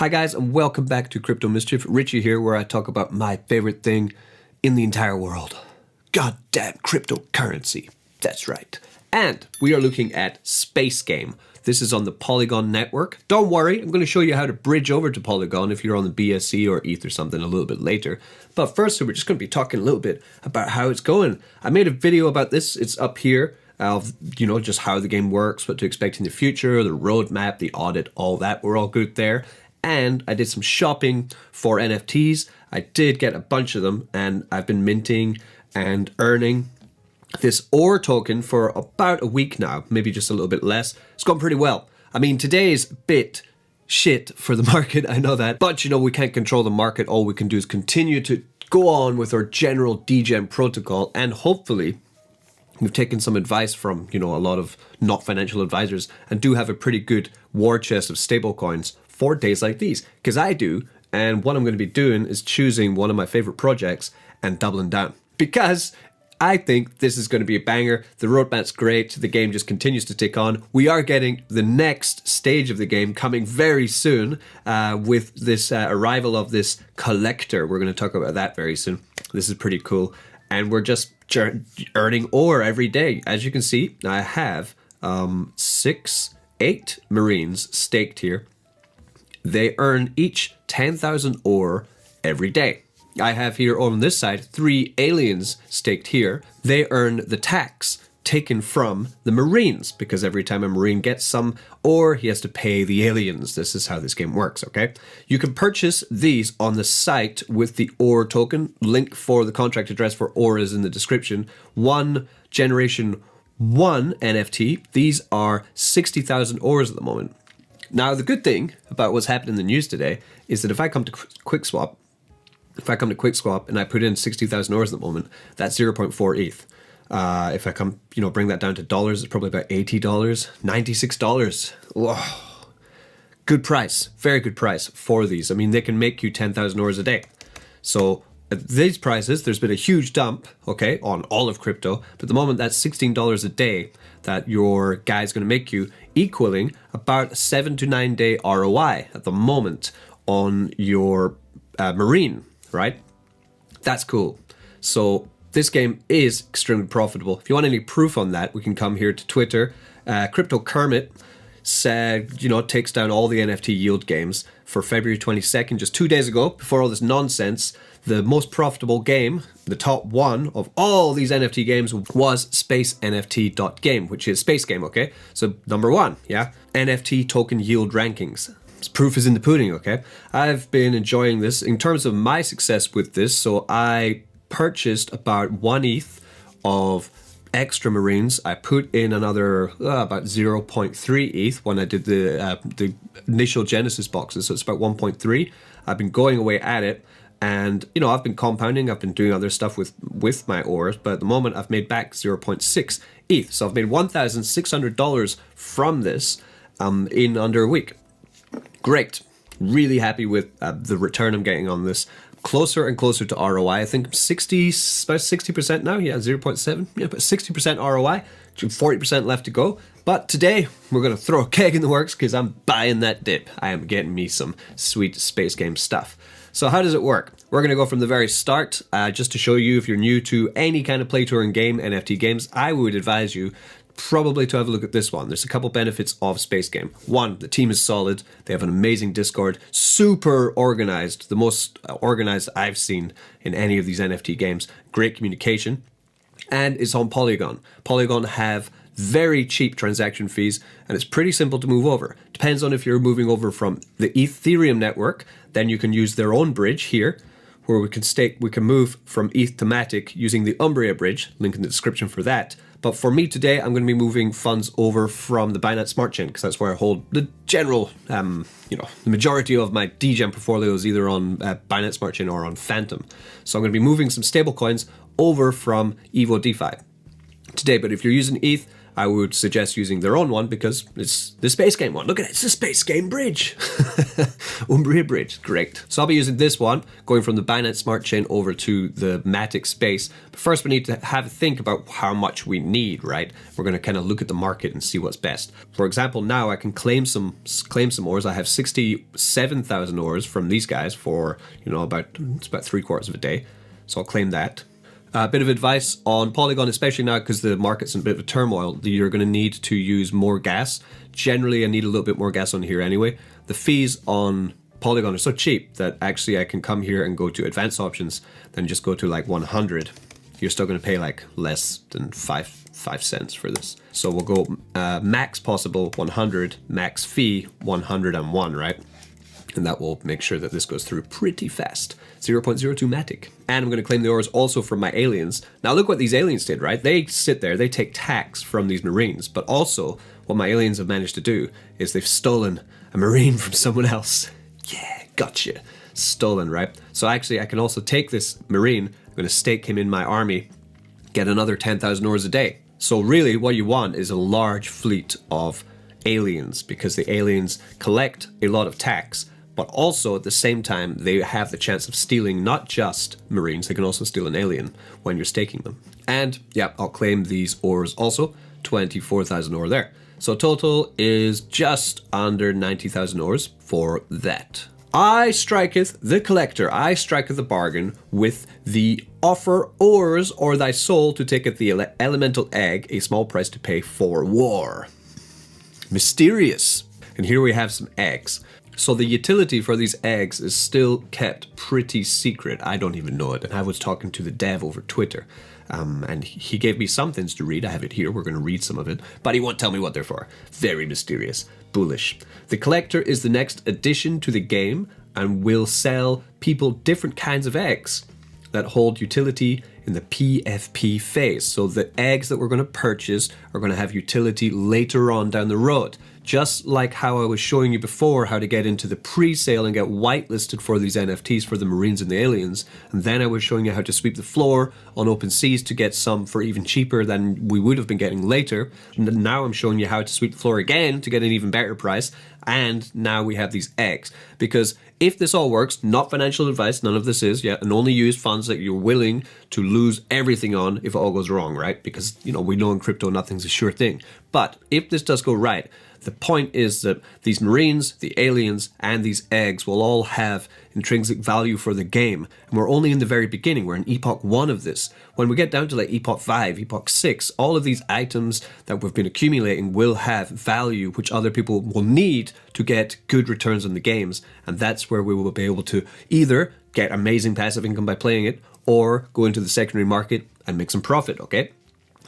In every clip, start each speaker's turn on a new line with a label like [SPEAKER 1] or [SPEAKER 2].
[SPEAKER 1] Hi guys, and welcome back to Crypto Mischief. Richie here, where I talk about my favorite thing in the entire world. Goddamn cryptocurrency. That's right. And we are looking at Space Game. This is on the Polygon network. Don't worry, I'm going to show you how to bridge over to Polygon if you're on the BSC or ETH or something a little bit later. But first, we're just going to be talking a little bit about how it's going. I made a video about this. It's up here. Of, just how the game works, what to expect in the future, the roadmap, the audit, all that. We're all good there. And I did some shopping for NFTs. I did get a bunch of them, and I've been minting and earning this OR token for about a week now, maybe just a little bit less. It's gone pretty well. I mean, today's bit shit for the market, I know that. But, we can't control the market. All we can do is continue to go on with our general degen protocol, and hopefully we've taken some advice from, a lot of not financial advisors and do have a pretty good war chest of stablecoins for days like these. Because I do, and what I'm going to be doing is choosing one of my favorite projects and doubling down. Because I think this is going to be a banger. The roadmap's great. The game just continues to tick on. We are getting the next stage of the game coming very soon with this arrival of this collector. We're going to talk about that very soon. This is pretty cool. And we're just earning ore every day. As you can see, I have 8 Marines staked here. They earn each 10,000 ore every day. I have here on this side 3 aliens staked here. They earn the tax taken from the Marines, because every time a Marine gets some ore, he has to pay the aliens. This is how this game works, okay? You can purchase these on the site with the ore token. Link for the contract address for ore is in the description. One Generation 1 NFT. These are 60,000 ores at the moment. Now, the good thing about what's happened in the news today is that if I come to QuickSwap, and I put in 60,000 ores at the moment, that's 0.4 ETH. If I come, bring that down to dollars, it's probably about $80, $96. Whoa. Good price, very good price for these. I mean, they can make you 10,000 ores a day. So at these prices, there's been a huge dump, okay, on all of crypto. But at the moment, that's $16 a day that your guy's going to make you, equaling about a 7 to 9 day ROI at the moment on your Marine, right? That's cool. So this game is extremely profitable. If you want any proof on that, we can come here to Twitter. Crypto Kermit said, takes down all the NFT yield games for February 22nd, just 2 days ago, before all this nonsense. The most profitable game, the top one of all these NFT games, was spacenft.game, which is Space Game, okay? So number 1, yeah? NFT token yield rankings. Proof is in the pudding, okay? I've been enjoying this. In terms of my success with this, so I purchased about 1 ETH of extra Marines. I put in another about 0.3 ETH when I did the initial Genesis boxes, so it's about 1.3. I've been going away at it, and I've been compounding. I've been doing other stuff with my ores, but at the moment I've made back 0.6 ETH. So I've made $1,600 from this in under a week. Great. Really happy with the return I'm getting on this. Closer and closer to ROI. I think about 60% now. Yeah, 0.7. Yeah, but 60% ROI. 40% left to go. But today, we're going to throw a keg in the works because I'm buying that dip. I am getting me some sweet Space Game stuff. So how does it work? We're going to go from the very start. Just to show you, if you're new to any kind of play to earn game, NFT games, I would advise you probably to have a look at this one. There's a couple benefits of Space Game. 1, the team is solid. They have an amazing Discord, super organized, the most organized I've seen in any of these NFT games. Great communication, and it's on Polygon. Polygon have very cheap transaction fees, and it's pretty simple to move over. Depends on if you're moving over from the Ethereum network, then you can use their own bridge here, where we can move from ETH to Matic using the Umbria bridge. Link in the description for that. But for me today, I'm going to be moving funds over from the Binance Smart Chain, because that's where I hold the general, the majority of my degen portfolios, either on Binance Smart Chain or on Phantom. So I'm going to be moving some stable coins over from Evo DeFi today. But if you're using ETH, I would suggest using their own one because it's the space game one. Look at it, it's a space game bridge. Umbria bridge, great. So I'll be using this one, going from the Binance Smart Chain over to the Matic space. But first we need to have a think about how much we need, right? We're going to kind of look at the market and see what's best. For example, now I can claim some ores. I have 67,000 ores from these guys for, you know, about 3/4 of a day. So I'll claim that. A bit of advice on Polygon, especially now because the market's in a bit of a turmoil, you're going to need to use more gas. Generally, I need a little bit more gas on here anyway. The fees on Polygon are so cheap that actually I can come here and go to advanced options, then just go to like 100. You're still going to pay like less than 5 cents for this. So we'll go max possible 100, max fee 101, right? And that will make sure that this goes through pretty fast. 0.02 Matic. And I'm going to claim the ores also from my aliens. Now look what these aliens did, right? They sit there, they take tax from these marines, but also what my aliens have managed to do is they've stolen a marine from someone else. Yeah, gotcha. Stolen, right? So actually I can also take this marine, I'm going to stake him in my army, get another 10,000 ores a day. So really what you want is a large fleet of aliens, because the aliens collect a lot of tax, but also at the same time they have the chance of stealing not just marines, they can also steal an alien when you're staking them. And yeah, I'll claim these ores also, 24,000 ore there. So total is just under 90,000 ores for that. I striketh the collector, I striketh the bargain with the offer ores or thy soul to take at the elemental egg, a small price to pay for war. Mysterious. And here we have some eggs. So the utility for these eggs is still kept pretty secret. I don't even know it. And I was talking to the dev over Twitter. And he gave me some things to read. I have it here. We're going to read some of it. But he won't tell me what they're for. Very mysterious. Bullish. The collector is the next addition to the game and will sell people different kinds of eggs that hold utility in the PFP phase. So the eggs that we're going to purchase are going to have utility later on down the road. Just like how I was showing you before how to get into the pre-sale and get whitelisted for these NFTs for the Marines and the Aliens. And then I was showing you how to sweep the floor on OpenSea to get some for even cheaper than we would have been getting later. And now I'm showing you how to sweep the floor again to get an even better price. And now we have these eggs. Because if this all works, not financial advice, none of this is yet, and only use funds that you're willing to lose everything on if it all goes wrong, right? Because, you know, we know in crypto nothing's a sure thing. But if this does go right, the point is that these Marines, the Aliens, and these eggs will all have intrinsic value for the game. And we're only in the very beginning. We're in Epoch 1 of this. When we get down to like Epoch 5, Epoch 6, all of these items that we've been accumulating will have value, which other people will need to get good returns on the games. And that's where we will be able to either get amazing passive income by playing it, or go into the secondary market and make some profit, okay?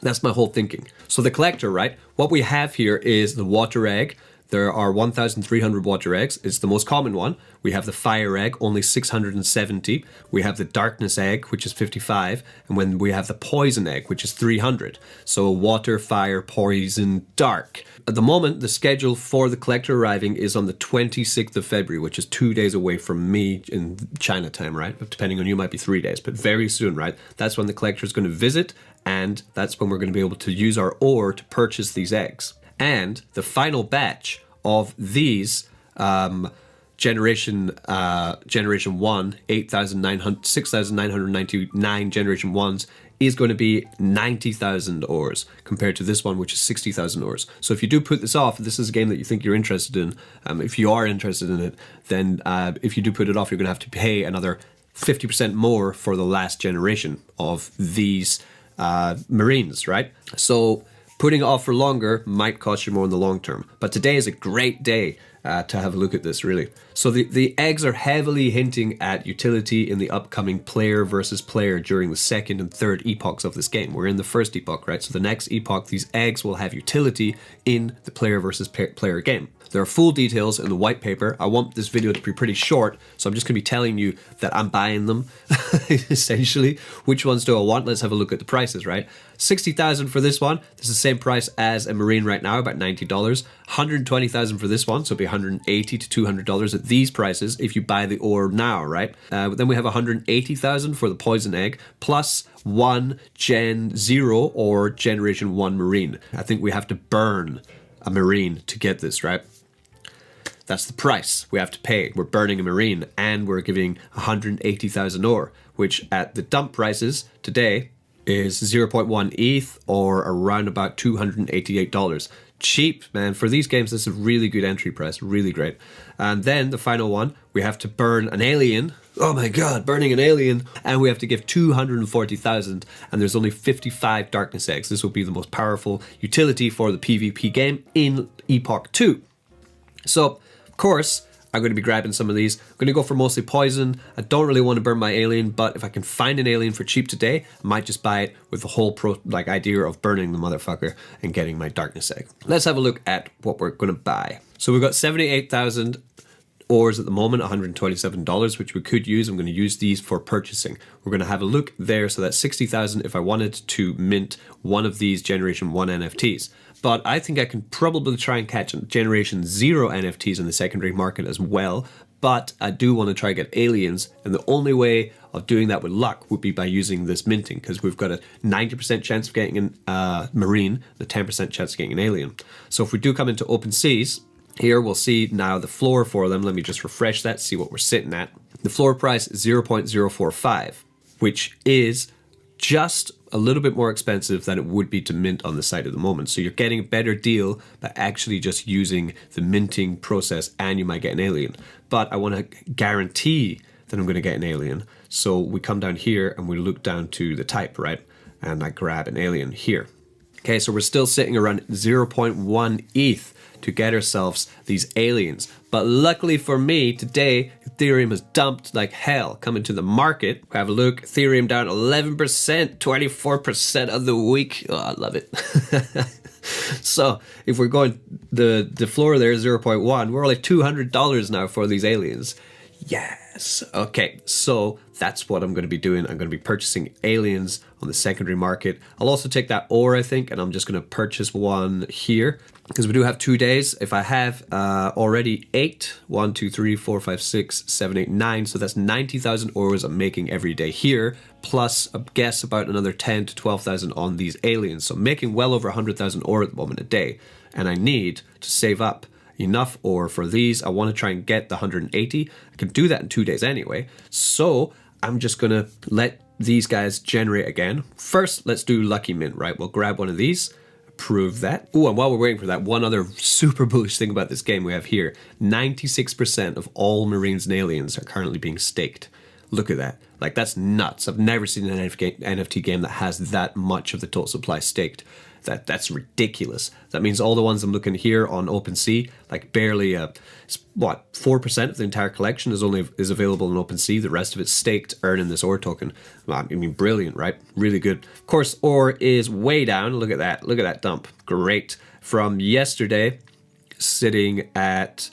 [SPEAKER 1] That's my whole thinking. So the collector, right? What we have here is the water egg. There are 1,300 water eggs. It's the most common one. We have the fire egg, only 670. We have the darkness egg, which is 55. And when we have the poison egg, which is 300. So water, fire, poison, dark. At the moment, the schedule for the collector arriving is on the 26th of February, which is 2 days away from me in China time, right? Depending on you, might be 3 days, but very soon, right? That's when the collector is going to visit, and that's when we're going to be able to use our ore to purchase these eggs. And the final batch of these Generation 1, 6,999 Generation 1s is going to be 90,000 ores compared to this one, which is 60,000 ores. So if you do put this off, if this is a game that you think you're interested in, if you are interested in it, then if you do put it off, you're going to have to pay another 50% more for the last generation of these Marines, right? So putting it off for longer might cost you more in the long term. But today is a great day to have a look at this, really. So the eggs are heavily hinting at utility in the upcoming player versus player during the second and third epochs of this game. We're in the first epoch, right? So the next epoch, these eggs will have utility in the player versus player game. There are full details in the white paper. I want this video to be pretty short, so I'm just going to be telling you that I'm buying them, essentially. Which ones do I want? Let's have a look at the prices, right? 60,000 for this one. This is the same price as a Marine right now, about $90. 120,000 for this one, so it'll be $180 to $200 at these prices if you buy the ore now, right? Then we have 180,000 for the poison egg, plus one Gen 0 or Generation 1 Marine. I think we have to burn a Marine to get this, right? That's the price we have to pay. We're burning a Marine and we're giving 180,000 ore, which at the dump prices today is 0.1 ETH or around about $288. Cheap, man. For these games, this is a really good entry price. Really great. And then the final one, we have to burn an alien. Oh my god, burning an alien. And we have to give 240,000 and there's only 55 darkness eggs. This will be the most powerful utility for the PvP game in Epoch 2. So, of course, I'm going to be grabbing some of these. I'm going to go for mostly poison. I don't really want to burn my alien, but if I can find an alien for cheap today, I might just buy it with the whole idea of burning the motherfucker and getting my darkness egg. Let's have a look at what we're going to buy. So we've got 78,000 ores at the moment, $127, which we could use. I'm going to use these for purchasing. We're going to have a look there. So that's 60,000 if I wanted to mint one of these Generation 1 NFTs. But I think I can probably try and catch Generation 0 NFTs in the secondary market as well. But I do want to try and get aliens. And the only way of doing that with luck would be by using this minting, because we've got a 90% chance of getting a Marine, the 10% chance of getting an alien. So if we do come into OpenSeas, here we'll see now the floor for them. Let me just refresh that, see what we're sitting at. The floor price is 0.045, which is just a little bit more expensive than it would be to mint on the site at the moment. So you're getting a better deal by actually just using the minting process, and you might get an alien. But I want to guarantee that I'm going to get an alien. So we come down here and we look down to the type, right? And I grab an alien here. Okay, so we're still sitting around 0.1 ETH to get ourselves these aliens. But luckily for me, today, Ethereum has dumped like hell. Coming to the market, have a look. Ethereum down 11%, 24% of the week. Oh, I love it. So if we're going, the floor there is 0.1. We're like $200 now for these aliens. Yes. Okay, so that's what I'm going to be doing. I'm going to be purchasing aliens on the secondary market. I'll also take that ore, I think, and I'm just going to purchase one here because we do have 2 days. If I have already 8, 1, 2, 3, 4, 5, 6, 7, 8, 9, so that's 90,000 ores I'm making every day here, plus I guess about another 10 to 12,000 on these aliens. So making well over 100,000 ore at the moment a day, and I need to save up enough ore for these. I want to try and get the 180. I can do that in 2 days anyway. So I'm just going to let these guys generate again. First, let's do Lucky Mint, right? We'll grab one of these, approve that. Oh, and while we're waiting for that, one other super bullish thing about this game we have here, 96% of all Marines and aliens are currently being staked. Look at that. Like, that's nuts. I've never seen an NFT game that has that much of the total supply staked. That's ridiculous. That means all the ones I'm looking here on OpenSea, like barely 4% of the entire collection is available on OpenSea. The rest of it's staked, earning this ore token. Well, I mean, brilliant, right? Really good. Of course, ore is way down. Look at that. Look at that dump. Great. From yesterday, sitting at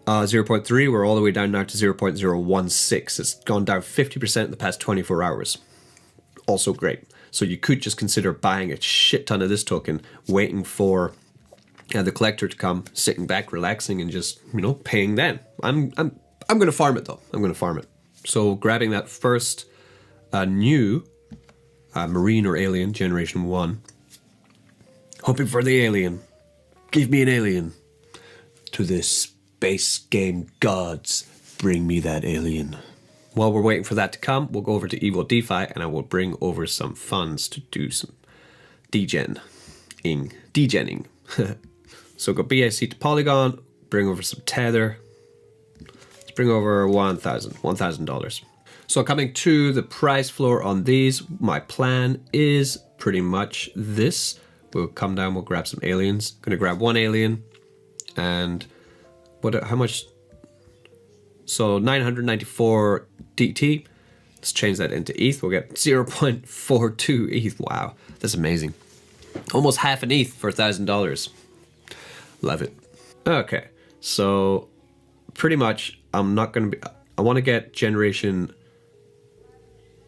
[SPEAKER 1] 0.3, we're all the way down now to 0.016. It's gone down 50% in the past 24 hours. Also great. So you could just consider buying a shit ton of this token, waiting for the collector to come, sitting back, relaxing, and just, paying then. I'm going to farm it though. I'm going to farm it. So grabbing that first new Marine or Alien Generation 1. Hoping for the alien. Give me an alien. To the space game gods, bring me that alien. While we're waiting for that to come, we'll go over to Evo DeFi and I will bring over some funds to do some degenning. So go BAC to Polygon, bring over some Tether. Let's bring over $1,000. So coming to the price floor on these, my plan is pretty much this. We'll come down, we'll grab some aliens. Gonna grab one alien and how much? So 994 DT. Let's change that into ETH. We'll get 0.42 ETH. Wow, that's amazing. Almost half an ETH for $1,000. Love it. Okay, so pretty much I'm not going to be, I want to get generation,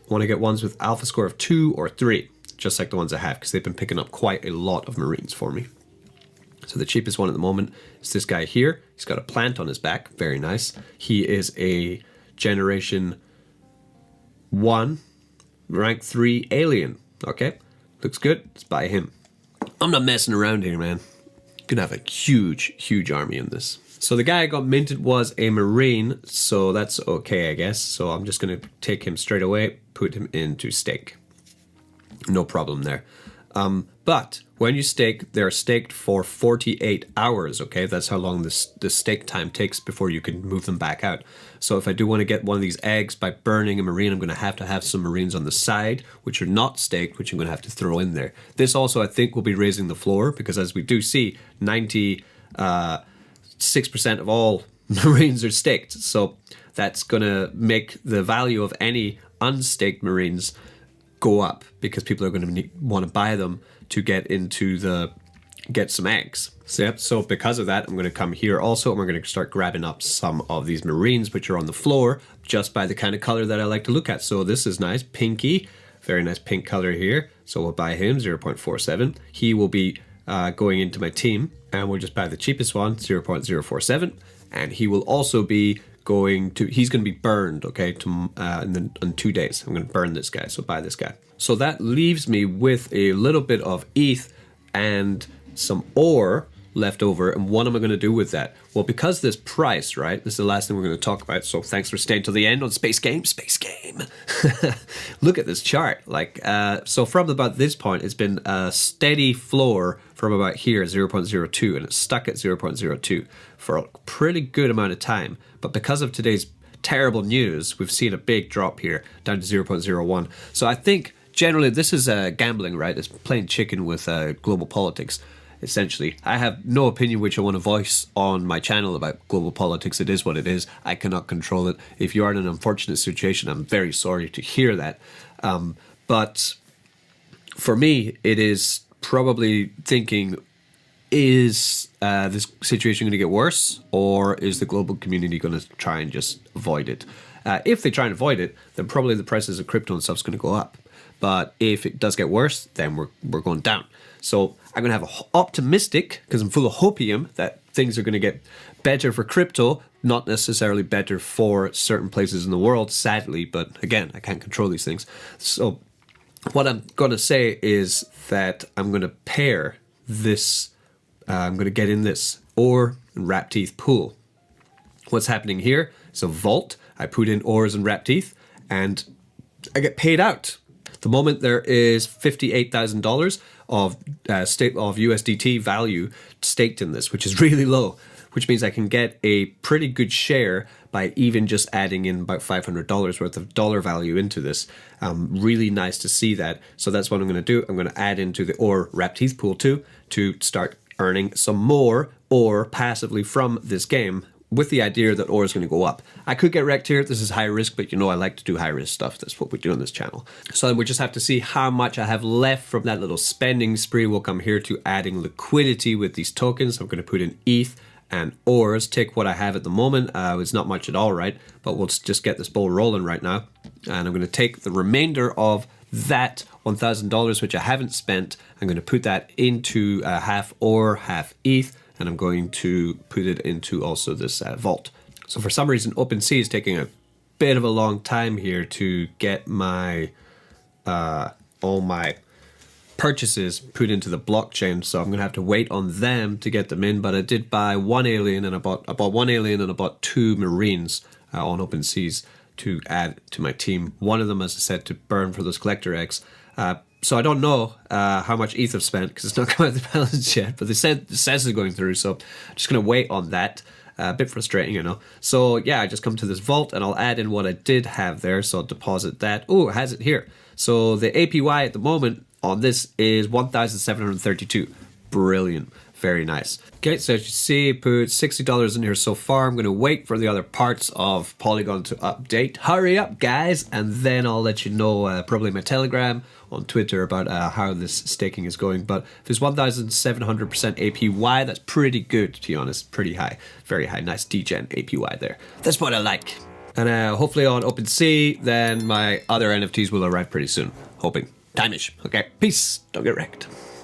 [SPEAKER 1] I want to get ones with alpha score of 2 or 3, just like the ones I have, because they've been picking up quite a lot of Marines for me. So the cheapest one at the moment is this guy here. He's got a plant on his back, very nice. He is a generation 1, rank 3 alien. Okay, looks good, let's buy him. I'm not messing around here, man. Gonna have a huge army in this. So the guy I got minted was a Marine, so that's okay, I guess. So I'm just gonna take him straight away, put him into stake. No problem there. But when you stake, they're staked for 48 hours, okay? That's how long this stake time takes before you can move them back out. So if I do want to get one of these eggs by burning a Marine, I'm going to have some Marines on the side, which are not staked, which I'm going to have to throw in there. This also, I think, will be raising the floor, because as we do see, 96% of all Marines are staked. So that's going to make the value of any unstaked Marines go up, because people are going to want to buy them to get some eggs. So yep, so because of that, I'm going to come here also, and we're going to start grabbing up some of these Marines which are on the floor, just by the kind of color that I like to look at. So this is nice, pinky, very nice pink color here. So we'll buy him, 0.47. He will be going into my team, and we'll just buy the cheapest one, 0.047. And he will also be he's going to be burned, okay, in 2 days. I'm going to burn this guy, so buy this guy. So that leaves me with a little bit of ETH and some ore left over. And what am I going to do with that? Well, because this price, right, this is the last thing we're going to talk about. So thanks for staying till the end on Space Game. Look at this chart. So from about this point, it's been a steady floor from about here, 0.02, and it's stuck at 0.02 for a pretty good amount of time. But because of today's terrible news, we've seen a big drop here down to 0.01. So I think generally this is gambling, right? It's playing chicken with global politics, essentially. I have no opinion which I want to voice on my channel about global politics. It is what it is. I cannot control it. If you are in an unfortunate situation, I'm very sorry to hear that. But for me, it is probably thinking, is this situation going to get worse, or is the global community going to try and just avoid it? If they try and avoid it, then probably the prices of crypto and stuff is going to go up. But if it does get worse, then we're going down. So I'm going to have optimistic, because I'm full of hopium, that things are going to get better for crypto, not necessarily better for certain places in the world, sadly. But again, I can't control these things. So what I'm going to say is that I'm going to pair this, I'm going to get in this ore and wrap teeth pool. What's happening here is a vault. I put in ores and wrap teeth, and I get paid out. The moment there is $58,000 of USDT value staked in this, which is really low, which means I can get a pretty good share by even just adding in about $500 worth of dollar value into this. Really nice to see that. So that's what I'm going to do. I'm going to add into the ore wrap teeth pool too, to start earning some more ore passively from this game, with the idea that ore is going to go up. I could get wrecked here. This is high risk, but you know I like to do high risk stuff. That's what we do on this channel. So we just have to see how much I have left from that little spending spree. We'll come here to adding liquidity with these tokens. I'm going to put in ETH and ores. Take what I have at the moment. It's not much at all, right? But we'll just get this ball rolling right now. And I'm going to take the remainder of that $1,000, which I haven't spent. I'm going to put that into half ore, half ETH. And I'm going to put it into also this vault. So for some reason, OpenSea is taking a bit of a long time here to get my all my purchases put into the blockchain. So I'm going to have to wait on them to get them in. But I did buy one alien, and I bought 1 alien, and I bought 2 Marines on OpenSeas to add to my team. One of them, as I said, to burn for those collector eggs. So I don't know how much ETH I've spent, because it's not come out of the balance yet, but it says it's going through, so I'm just going to wait on that. A bit frustrating, you know. So yeah, I just come to this vault, and I'll add in what I did have there, so I'll deposit that. Oh, it has it here. So the APY at the moment on this is 1,732. Brilliant. Very nice. Okay, so as you see, put $60 in here so far. I'm going to wait for the other parts of Polygon to update. Hurry up, guys, and then I'll let you know probably my Telegram on Twitter about how this staking is going. But if it's 1,700% APY, that's pretty good, to be honest. Pretty high. Very high. Nice degen APY there. That's what I like. And hopefully on OpenSea, then my other NFTs will arrive pretty soon. Hoping. Time-ish. Okay, peace. Don't get wrecked.